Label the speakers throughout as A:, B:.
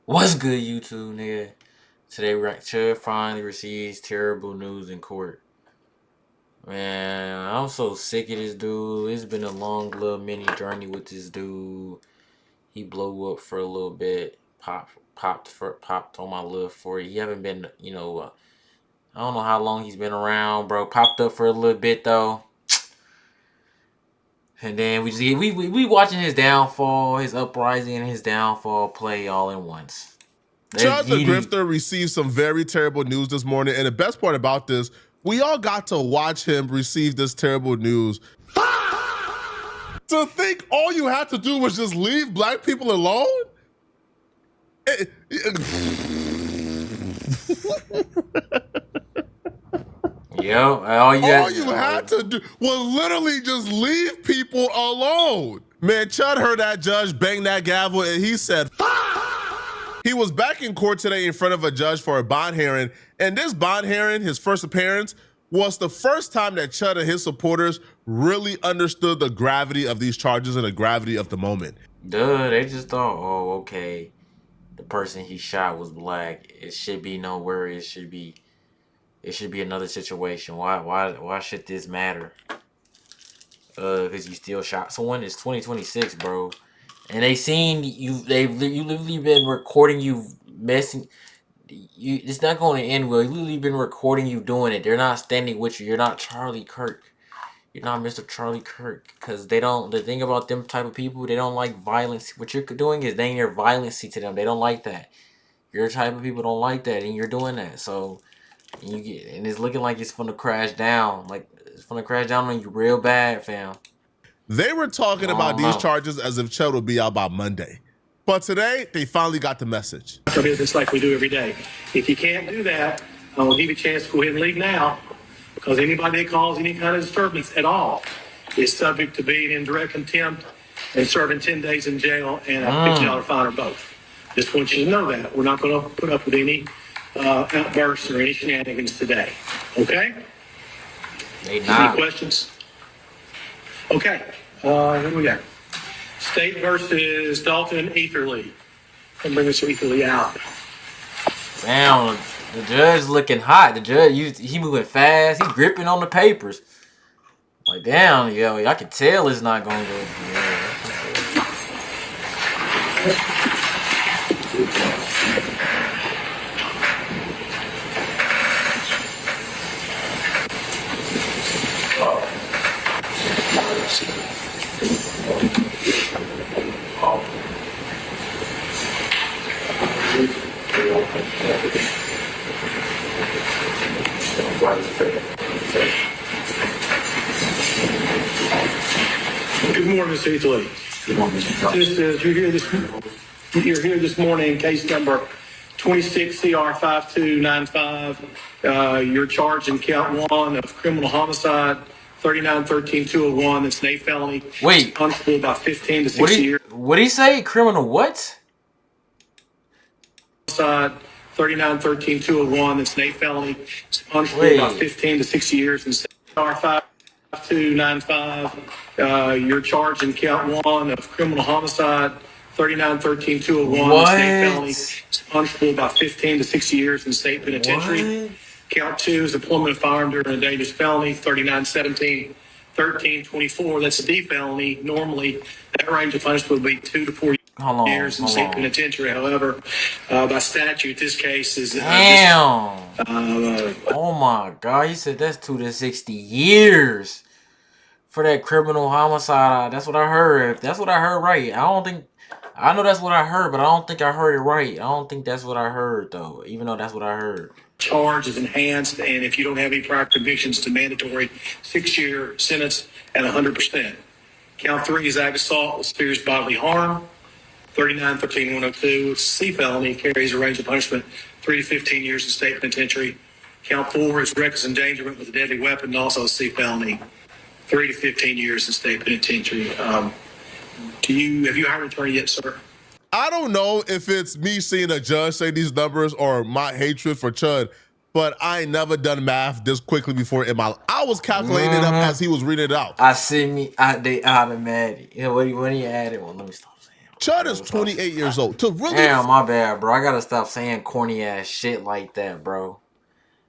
A: What's good, YouTube, nigga? Today, Chud finally receives terrible news in court. Man, I'm so sick of this dude. It's been a long little mini journey with this dude. He blew up for a little bit, popped on my little for it. He haven't been, I don't know how long he's been around, bro. Popped up for a little bit though, and then we watching his downfall, his uprising, and his downfall play all in once.
B: Chud the Grifter received some very terrible news this morning, and the best part about this, we all got to watch him receive this terrible news. To think all you had to do was just leave black people alone?
A: All
B: you had to do was literally just leave people alone. Man, Chud heard that judge bang that gavel and he said, he was back in court today in front of a judge for a bond hearing, and this bond hearing, his first appearance, was the first time that Chud and his supporters really understood the gravity of these charges and the gravity of the moment.
A: They just thought, oh, okay, the person he shot was black. It should be no worry. It should be another situation. Why should this matter? Because you still shot someone. It's 2026, bro, and they seen you. You literally been recording you messing. It's not going to end well. You literally been recording you doing it. They're not standing with you. You're not Charlie Kirk. You're not Mr. Charlie Kirk, because they don't. The thing about them type of people, they don't like violence. What you're doing is laying your violency to them. They don't like that. Your type of people don't like that, and you're doing that. So and it's looking like it's gonna crash down. Like it's gonna crash down on you real bad, fam.
B: They were talking about these charges as if Chud would be out by Monday. But today, they finally got the message.
C: Business like we do every day. If you can't do that, I will give you a chance to go ahead and leave now, because anybody that calls any kind of disturbance at all is subject to being in direct contempt and serving 10 days in jail and a $50 fine or both. Just want you to know that. We're not going to put up with any outbursts or any shenanigans today. Okay? Any questions? Okay. What do we got? State versus Dalton Etherly. And bring us Etherly out.
A: Damn, the judge looking hot. The judge, he moving fast. He gripping on the papers. Like, damn, yo, I can tell it's not gonna go.
C: Good morning, Mr. Etherly. Good morning, Mr. You're here this morning, case number 26 CR 5295. You're charged in count 1 of criminal homicide, 39-13-201. That's an 8 felony.
A: Wait,
C: punishable by 15 to 60 years.
A: What did he say? Criminal what?
C: Homicide, 39-13-201. That's an 8 felony. It's punishable by 15 to 60 years. And CR 5295. You're charged in count 1 of criminal homicide, 39-13-201.
A: What?
C: State felony. It's punishable by 15 to 60 years in state penitentiary. What? Count 2 is employment of firearm during a dangerous felony, 39-17-13-24. That's a D felony. Normally, that range of punishment would be 2 to 4 years in state penitentiary. However, by statute, this case is
A: damn. Oh my God! He said that's 2 to 60 years for that criminal homicide. That's what I heard. That's what I heard, right? I know that's what I heard, but I don't think I heard it right. I don't think that's what I heard, though, even though that's what I heard.
C: Charge is enhanced, and if you don't have any prior convictions, it's a mandatory 6-year sentence at 100%. Count 3 is ag assault with serious bodily harm, 39-13-102. It's a C felony, carries a range of punishment 3 to 15 years in state penitentiary. Count 4 is reckless endangerment with a deadly weapon, also a C felony, 3 to 15 years in state penitentiary. Have you hired an attorney yet, sir?
B: I don't know if it's me seeing a judge say these numbers or my hatred for Chud, but I ain't never done math this quickly before in my life. I was calculating it up as he was reading it out.
A: They automatic. Yeah, when he added, well, let me stop saying.
B: Chud is 28 years old. To really
A: Damn, my bad, bro. I gotta stop saying corny ass shit like that, bro.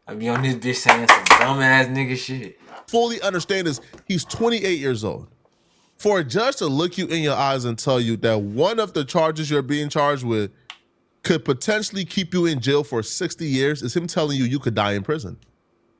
A: I be on this bitch saying some dumb ass nigga shit.
B: fully understand this, he's 28 years old. For a judge to look you in your eyes and tell you that one of the charges you're being charged with could potentially keep you in jail for 60 years is him telling you could die in prison.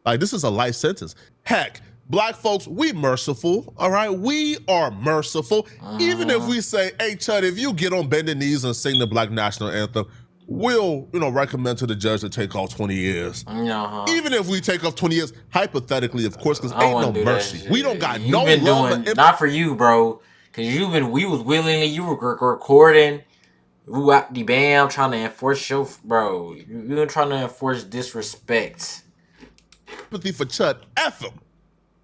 B: Like, this is a life sentence. Heck, black folks, we merciful, all right? We are merciful. Even if we say, hey, Chud, if you get on bended knees and sing the Black National Anthem, we'll, recommend to the judge to take off 20 years. Even if we take off 20 years, hypothetically, of course, because ain't no mercy. We don't got no love.
A: Not for you, bro. Because we was willingly, you were recording. You out the bam trying to enforce your, bro. You were trying to enforce disrespect.
B: Empathy for Chud, F him.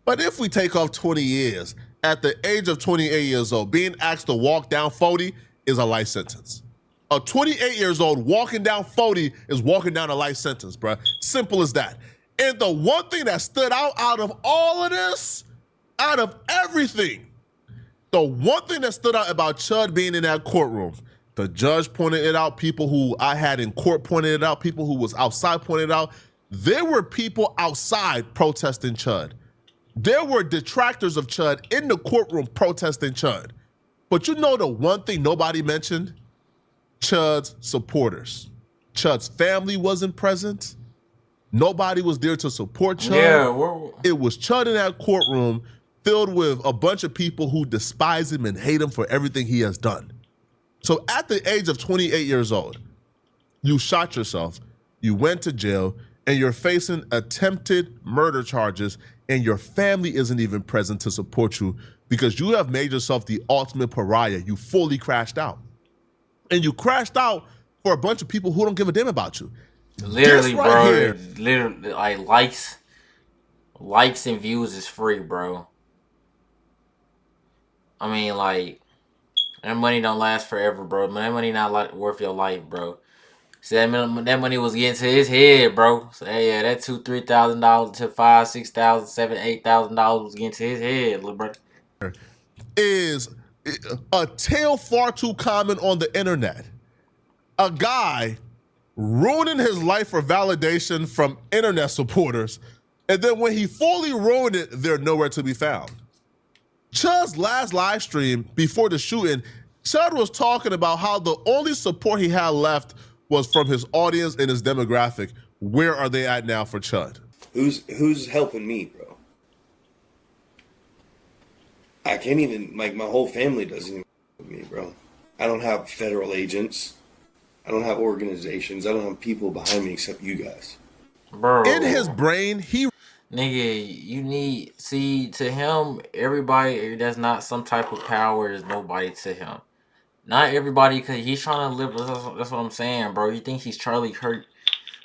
B: But if we take off 20 years, at the age of 28 years old, being asked to walk down 40 is a life sentence. A 28 years old walking down 40 is walking down a life sentence, bro. Simple as that. And the one thing that stood out of all of this, out of everything, the one thing that stood out about Chud being in that courtroom, the judge pointed it out, people who I had in court pointed it out, people who was outside pointed it out. There were people outside protesting Chud. There were detractors of Chud in the courtroom protesting Chud. But you know the one thing nobody mentioned? Chud's supporters. Chud's family wasn't present. Nobody was there to support Chud.
A: Yeah,
B: it was Chud in that courtroom filled with a bunch of people who despise him and hate him for everything he has done. So at the age of 28 years old, you shot yourself, you went to jail, and you're facing attempted murder charges, and your family isn't even present to support you because you have made yourself the ultimate pariah. You fully crashed out. And you crashed out for a bunch of people who don't give a damn about you.
A: Literally,
B: right
A: bro.
B: Here,
A: literally, like likes and views is free, bro. I mean, like, that money don't last forever, bro. That money not worth your life, bro. See, that money was getting to his head, bro. So yeah, that $2,000-$3,000 to $5,000-$6,000, $7,000-$8,000 was getting to his head, little brother.
B: Is a tale far too common on the internet. A guy ruining his life for validation from internet supporters, and then when he fully ruined it, they're nowhere to be found. Chud's last live stream before the shooting, Chud was talking about how the only support he had left was from his audience and his demographic. Where are they at now for Chud?
D: Who's helping me, bro? I can't even, my whole family doesn't even help me, bro. I don't have federal agents. I don't have organizations. I don't have people behind me except you guys.
A: Bro.
B: In his brain,
A: Nigga, you need, see, to him, everybody that's not some type of power is nobody to him. Not everybody, because he's trying to live, that's what I'm saying, bro. He thinks he's Charlie Kirk.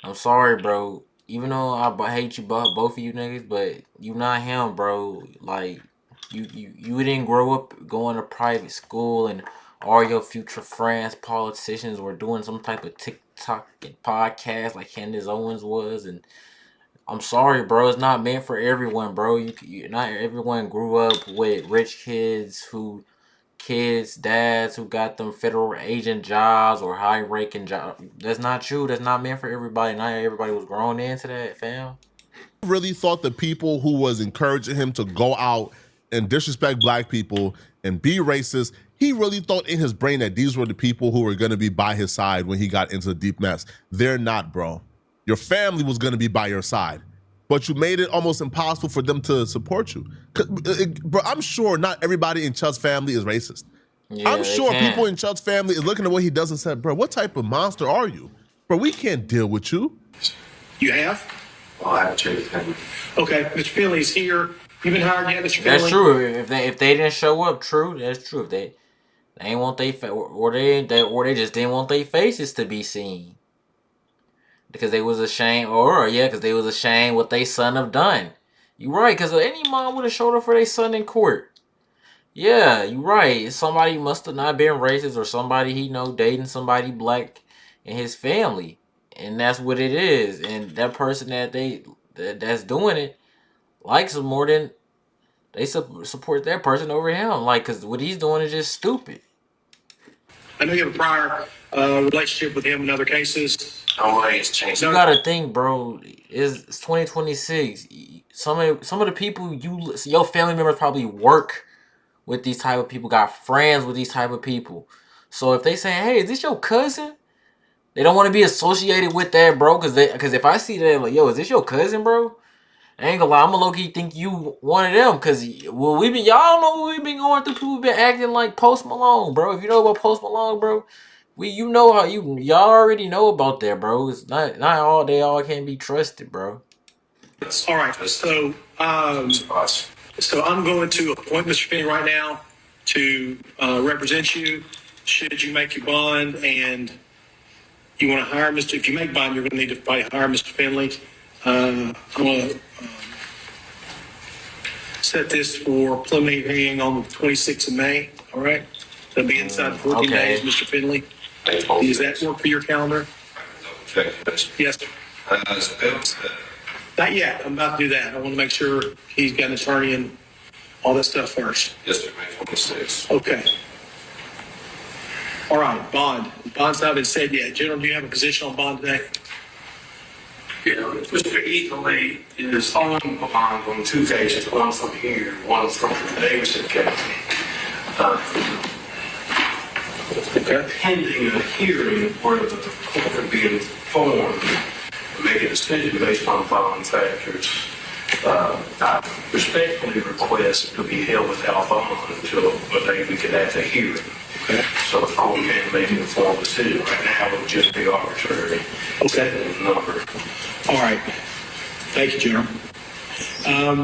A: I'm sorry, bro. Even though I hate you, both of you niggas, but you not him, bro. Like, you didn't grow up going to private school and all your future friends, politicians, were doing some type of TikTok and podcast like Candace Owens was, and I'm sorry, bro. It's not meant for everyone, bro. Not everyone grew up with rich dads who got them federal agent jobs or high ranking jobs. That's not true. That's not meant for everybody. Not everybody was grown into that, fam.
B: really thought the people who was encouraging him to go out and disrespect black people and be racist, he really thought in his brain that these were the people who were going to be by his side when he got into the deep mess. They're not, bro. Your family was going to be by your side, but you made it almost impossible for them to support you. Bro, I'm sure not everybody in Chud's family is racist. Yeah, I'm sure people in Chud's family is looking at what he does and said, bro, what type of monster are you? Bro, we can't deal with you.
C: You have?
D: Well, I haven't changed him.
C: Okay, Mr. Finley's here. You been hired yet, Mr. Finley?
A: That's true. If they didn't show up, true. That's true. If they ain't want they they just didn't want their faces to be seen because they was ashamed, because they was ashamed what they son have done. You right? Because any mom would have showed up for their son in court. Yeah, you right. Somebody must have not been racist, or somebody he know dating somebody black in his family, and that's what it is. And that person that's doing it likes him more than they support that person over him. Like, cause what he's doing is just stupid.
C: I know you have a prior relationship with him in other cases.
D: Nobody has changed.
A: You gotta think, bro. It's 2026. Some of the people your family members probably work with these type of people, got friends with these type of people. So if they say, "Hey, is this your cousin?" They don't want to be associated with that, bro. Because if I see that, like, yo, is this your cousin, bro? I ain't gonna lie, I'm gonna low key think you one of them. Cause well, y'all know what we've been going through. People been acting like Post Malone, bro. If you know about Post Malone, bro, you know how y'all already know about that, bro. It's not all they all can't be trusted, bro.
C: All right, so I'm going to appoint Mr. Finney right now to represent you. Should you make your bond and you want to hire Mr. If you make bond, you're going to need to probably hire Mr. Finley. I'm going to set this for preliminary hearing on the 26th of May. All right, that'll be inside 14 days, Mr. Finley. Does that work for your calendar? Yes. Not yet. I'm about to do that. I want to make sure he's got an attorney and all that stuff first.
D: Yes, sir. May 26.
C: Okay. All right, bond. Bond's not been said yet. General, do you have a position on bond today?
E: Yeah, Mr. Etherly is on bond on two occasions, one from here, one from the Davidson County.
C: Okay.
E: Pending a hearing where the court can be informed and make a decision based on bond factors. I respectfully request to be held without bond until a day we can have a hearing.
C: Okay.
E: So the court can make an informed decision. Right now, it would just be arbitrary.
C: Okay.
E: Number.
C: All right. Thank you, General.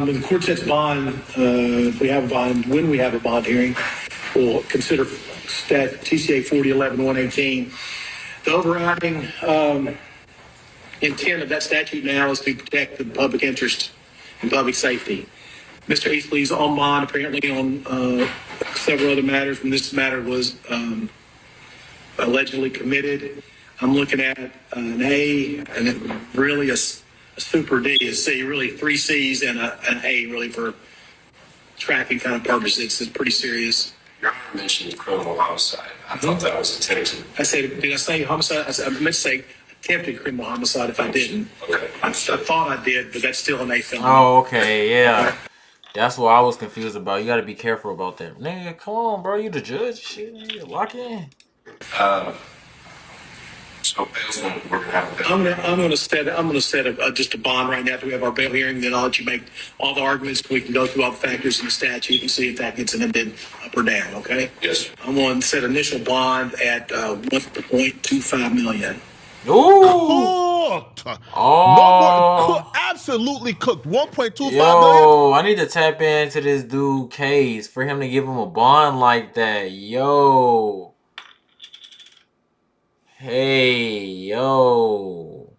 C: When the court sets bond, if we have a bond, when we have a bond hearing, we'll consider TCA 4011-118. The overriding intent of that statute now is to protect the public interest and public safety. Mr. Easley's on bond apparently on several other matters when this matter was allegedly committed. I'm looking at an A and then really a super D, a C, really 3 C's and an A really for tracking kind of purposes. It's pretty serious.
E: Your Honor mentioned criminal homicide. I thought that was attempted.
C: Did I say homicide? I meant to say attempted criminal homicide if I didn't.
E: Okay.
C: I thought I did, but that's still an A felony.
A: Oh, okay, yeah. That's what I was confused about. You gotta be careful about that. Nigga, come on, bro. You the judge. Shit, nigga, lock in.
E: So bail, we're gonna have a bail.
C: I'm gonna set just a bond right now after we have our bail hearing. Then I'll let you make all the arguments. We can go through all the factors in the statute and see if that gets amended up or down. Okay.
E: Yes, sir.
C: I'm going to set initial bond at 1.25 million.
A: Ooh.
B: Cooked.
A: Oh.
B: No more. Absolutely cooked. 1.25 million.
A: Yo, I need to tap into this dude case for him to give him a bond like that. Yo. Hey, yo.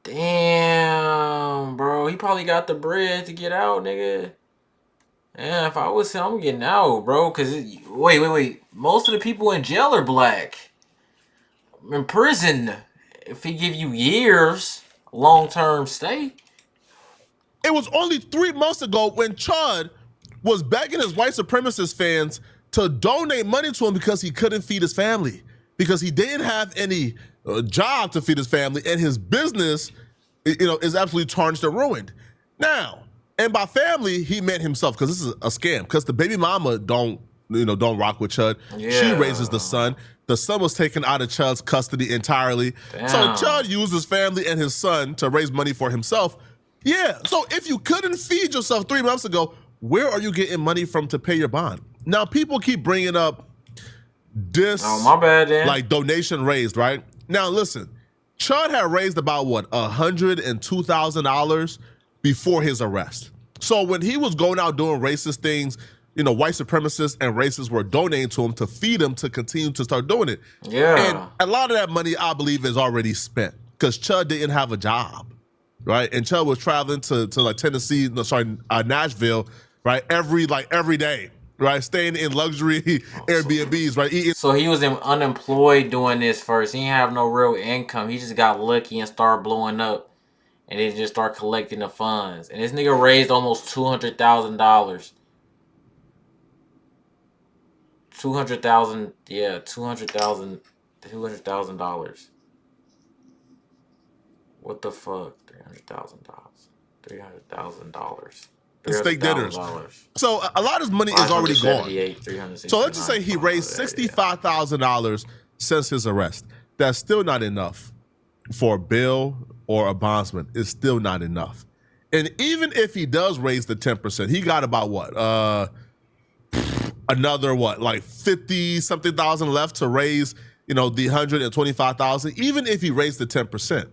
A: Damn, bro. He probably got the bread to get out, nigga. Yeah, if I was him, I'm getting out, bro. Wait. Most of the people in jail are black. In prison, if he give you years, long-term stay.
B: It was only 3 months ago when Chud was begging his white supremacist fans to donate money to him because he couldn't feed his family, because he didn't have any job to feed his family, and his business, is absolutely tarnished and ruined. Now, and by family, he meant himself, because this is a scam. Because the baby mama don't rock with Chud.
A: Yeah.
B: She raises the son. The son was taken out of Chud's custody entirely.
A: Damn.
B: So Chud used his family and his son to raise money for himself. Yeah, so if you couldn't feed yourself 3 months ago, where are you getting money from to pay your bond? Now, people keep bringing up this,
A: Oh, my bad, then.
B: like, donation raised, right? Now, listen, Chud had raised about, $102,000 before his arrest. So when he was going out doing racist things, white supremacists and racists were donating to him to feed him to continue to start doing it.
A: Yeah.
B: And a lot of that money, I believe, is already spent because Chud didn't have a job, right? And Chud was traveling to Tennessee, Nashville, right? Every day, right? Staying in luxury Airbnbs, right? Eating.
A: So he was unemployed doing this first. He didn't have no real income. He just got lucky and started blowing up. And then just start collecting the funds. And this nigga raised almost $200,000. 200,000. Yeah, $200,000. What the fuck? $300,000. $300,000.
B: steak dinners.
A: $300,000.
B: So a lot of his money is already gone.
A: 578, 369.
B: So let's just say he raised $65,000 since his arrest. That's still not enough for bail or a bondsman. It's still not enough. And even if he does raise the 10%, he got about what? Another what? Like 50 something thousand left to raise, the 125,000. Even if he raised the 10%.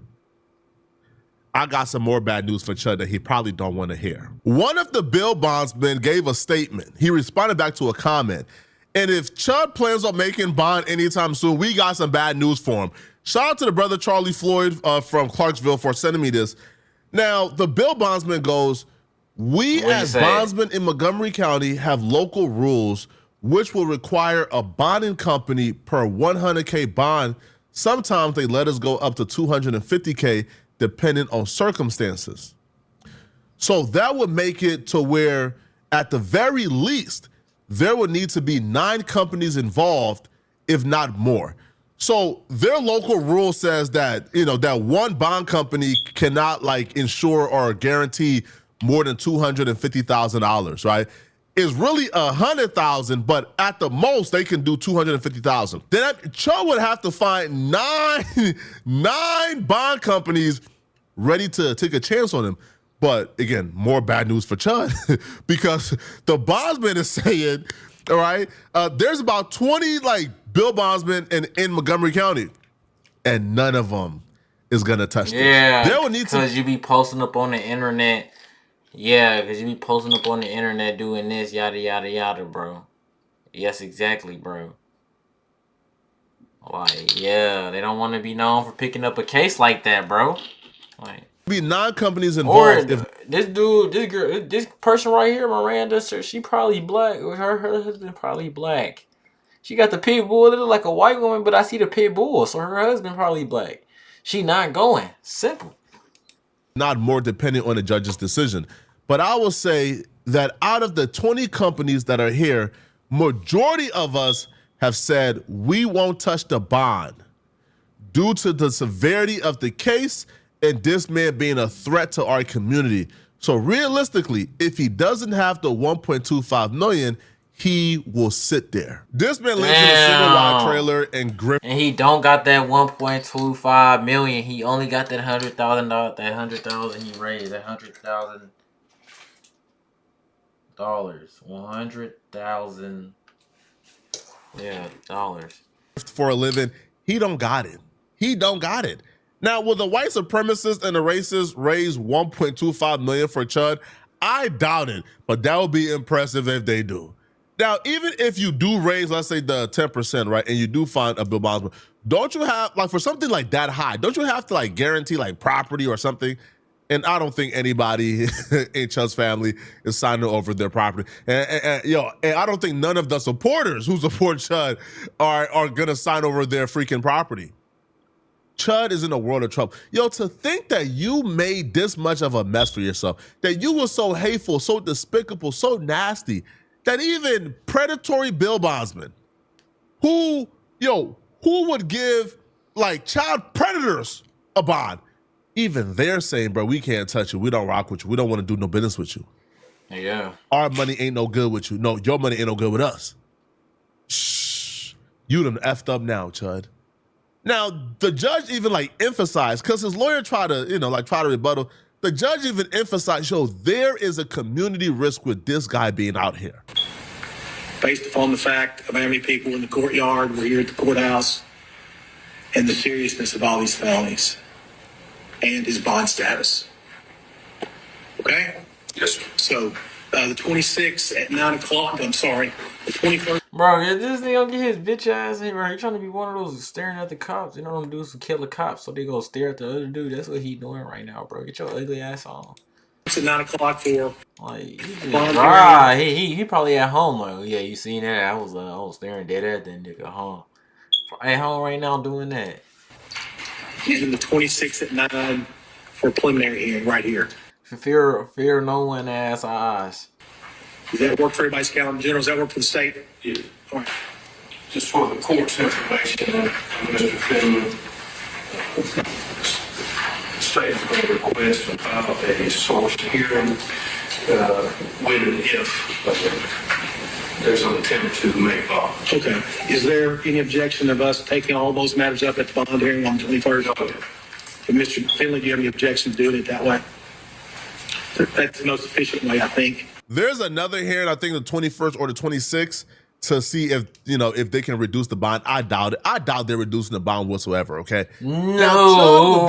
B: I got some more bad news for Chud that he probably don't want to hear. One of the bail bondsmen gave a statement. He responded back to a comment. And if Chud plans on making bond anytime soon, we got some bad news for him. Shout out to the brother Charlie Floyd from Clarksville for sending me this. Now, the bail bondsman goes, we as bondsmen in Montgomery County have local rules which will require a bonding company per 100K bond. Sometimes they let us go up to 250K depending on circumstances. So that would make it to where, at the very least, there would need to be 9 companies involved, if not more. So their local rule says that, that one bond company cannot insure or guarantee more than $250,000, right? It's really $100,000, but at the most they can do $250,000. Then Chud would have to find nine bond companies ready to take a chance on him. But again, more bad news for Chud because the bondsman is saying, all right, there's about 20 bail bondsmen in Montgomery County, and none of them is gonna touch this.
A: Yeah, because you be posting up on the internet. Yeah, because you be posting up on the internet doing this, yada, yada, yada, bro. Yes, exactly, bro. Yeah, they don't want to be known for picking up a case like that, bro.
B: Be 9 companies involved.
A: Or this dude, this girl, this person right here, Miranda, she probably black. Her husband probably black. She got the pit bull. It look like a white woman, but I see the pit bull, so her husband probably black. She not going. Simple.
B: Not more depending on the judge's decision. But I will say that out of the 20 companies that are here, majority of us have said we won't touch the bond due to the severity of the case and this man being a threat to our community. So realistically, if he doesn't have the 1.25 million, he will sit there. This man lives in a single wide trailer in Griffin.
A: And he don't got that 1.25 million. He only got that $100,000. That $100,000 he raised. That $100,000. $100,000. Yeah, dollars.
B: For a living, he don't got it. He don't got it. Now, will the white supremacists and the racists raise 1.25 million for Chud? I doubt it, but that would be impressive if they do. Now, even if you do raise, let's say the 10%, right, and you do find a bill bondsman, don't you have, for something like that high, don't you have to guarantee property or something? And I don't think anybody in Chud's family is signing over their property. And I don't think none of the supporters who support Chud are gonna sign over their freaking property. Chud is in a world of trouble. To think that you made this much of a mess for yourself, that you were so hateful, so despicable, so nasty, that even predatory bail bondsmen who would give child predators a bond, even they're saying, bro, we can't touch you. We don't rock with you. We don't want to do no business with you.
A: Yeah.
B: Our money ain't no good with you. No, your money ain't no good with us. Shh. You done effed up now, Chud. Now, the judge even emphasized, because his lawyer tried to, try to rebuttal. The judge even emphasized, there is a community risk with this guy being out here.
C: Based upon the fact of how many people in the courtyard were here at the courthouse and the seriousness of all these felonies and his bond status. Okay?
E: Yes, sir.
C: So, the 26th at 9 o'clock, I'm sorry, the 21st.
A: Bro, this nigga get his bitch ass in, bro. He trying to be one of those staring at the cops. You know them dudes who kill the cops, so they go stare at the other dude. That's what he doing right now, bro. Get your ugly ass on.
C: It's at 9 o'clock for.
A: He probably at home. Yeah, you seen that? I was staring dead at that nigga, huh? At home right now doing that.
C: And the 26th at 9 for a preliminary hearing right here.
A: Fear no one ass eyes.
C: Does that work for everybody's calendar? General, does that work for the state?
E: Yeah.
C: All right.
E: just for the court's information, Mr. Finley, the state is going to request and file a source hearing when and if there's an attempt to make bond.
C: Okay. Is there any objection of us taking all those matters up at the bond hearing on the 21st? Mr. Finley, do you have any objection to doing it that way? That's the most efficient way, I think.
B: There's another hearing, I think the 21st or the 26th, to see if, you know, if they can reduce the bond. I doubt it. I doubt they're reducing the bond whatsoever, okay?
A: No.
B: Now, Chud would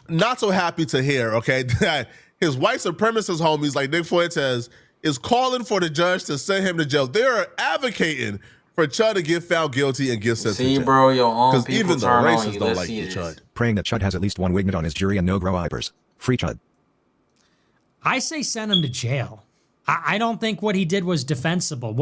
B: be not so happy to hear, okay, that his white supremacist homies like Nick Fuentes is calling for the judge to send him to jail. They're advocating for Chud to get found guilty and get sent to jail.
A: See, bro, your own
B: because
A: people
B: even the
A: turn on
B: racists
A: you.
B: don't
A: Let's
B: like
A: see
B: the
A: this.
B: Chud.
F: Praying that Chud has at least one wignut on his jury and no grow eyebrows. Free Chud.
G: I say send him to jail. I don't think what he did was defensible.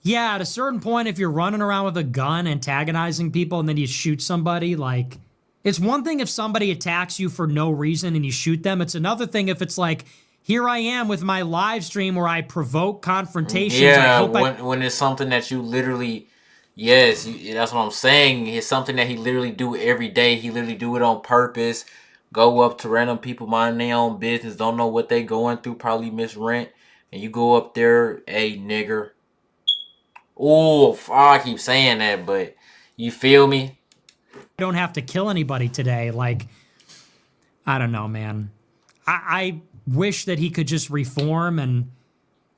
G: Yeah, at a certain point, if you're running around with a gun antagonizing people and then you shoot somebody, like, it's one thing if somebody attacks you for no reason and you shoot them. It's another thing if it's like, here I am with my live stream where I provoke confrontations.
A: Yeah, when it's something that you literally, yes, that's what I'm saying. It's something that he literally do every day. He literally do it on purpose. Go up to random people minding their own business, don't know what they going through, probably miss rent, and you go up there, hey, nigger. Oh, I keep saying that, but you feel me?
G: don't have to kill anybody today. Like, I don't know, man. I wish that he could just reform and,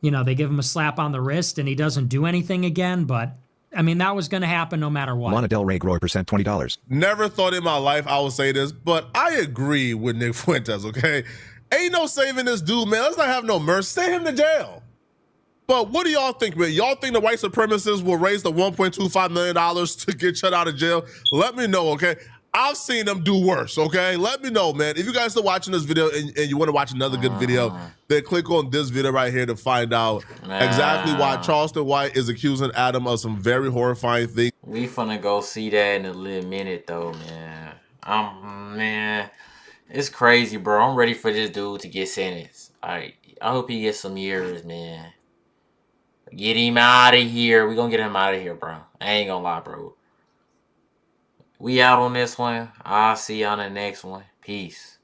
G: you know, they give him a slap on the wrist and he doesn't do anything again. But, I mean, that was going to happen no matter what.
F: Lana Del Rey Grower percent $20.
B: Never thought in my life I would say this, but I agree with Nick Fuentes, okay? Ain't no saving this dude, man. Let's not have no mercy. Send him to jail. But what do y'all think, man? Y'all think the white supremacists will raise the $1.25 million to get Chud out of jail? Let me know, okay? I've seen them do worse, okay? Let me know, man. If you guys are watching this video and you want to watch another good video, then click on this video right here to find out exactly why Charleston White is accusing Adam of some very horrifying things.
A: We finna go see that in a little minute, though, man. Man, it's crazy, bro. I'm ready for this dude to get sentenced. I hope he gets some years, man. Get him out of here. We gonna get him out of here, bro. I ain't gonna lie, bro. We out on this one. I'll see you on the next one. Peace.